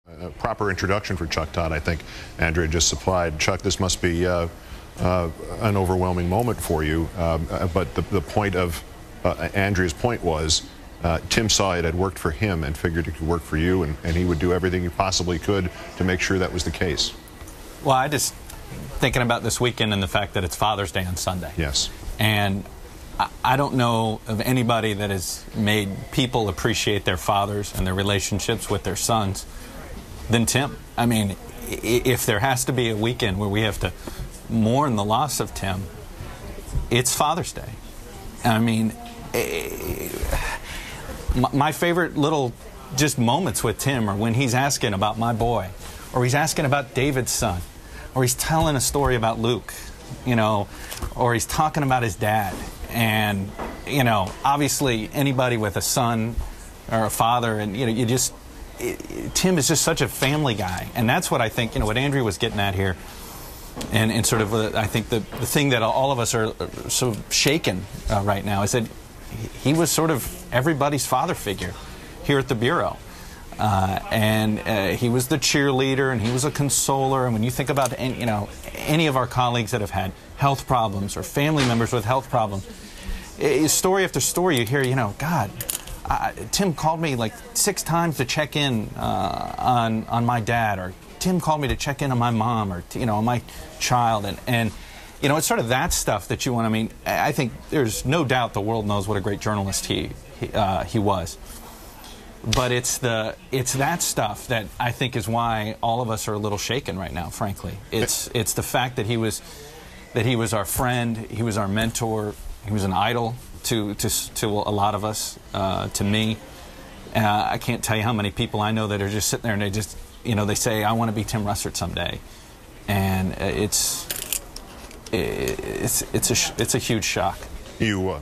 A proper introduction for Chuck Todd, I think Andrea just supplied. Chuck, this must be an overwhelming moment for you, but the point of Andrea's point was Tim saw it had worked for him and figured it could work for you, and he would do everything he possibly could to make sure that was the case. Well, I just thinking about this weekend and the fact that it's Father's Day on Sunday. Yes. And I don't know of anybody that has made people appreciate their fathers and their relationships with their sons than Tim. I mean, if there has to be a weekend where we have to mourn the loss of Tim, it's Father's Day. I mean, my favorite little just moments with Tim are when he's asking about my boy, or he's asking about David's son, or he's telling a story about Luke, you know, or he's talking about his dad. And, you know, obviously anybody with a son or a father, and, you know, Tim is just such a family guy. And that's what I think, you know, what Andrea was getting at here. And sort of, I think the thing that all of us are sort of shaken right now is that he was sort of everybody's father figure here at the Bureau. And he was the cheerleader, and he was a consoler. And when you think about, you know, any of our colleagues that have had health problems or family members with health problems, story after story you hear, you know, God, Tim called me like 6 times to check in on my dad, or Tim called me to check in on my mom, or, you know, on my child. And you know, it's sort of that stuff that you want. I mean, I think there's no doubt the world knows what a great journalist he was. But it's that stuff that I think is why all of us are a little shaken right now, frankly. It's the fact that he was our friend, he was our mentor, he was an idol to a lot of us, to me. I can't tell you how many people I know that are just sitting there and they just, you know, they say, I want to be Tim Russert someday. And it's a huge shock. You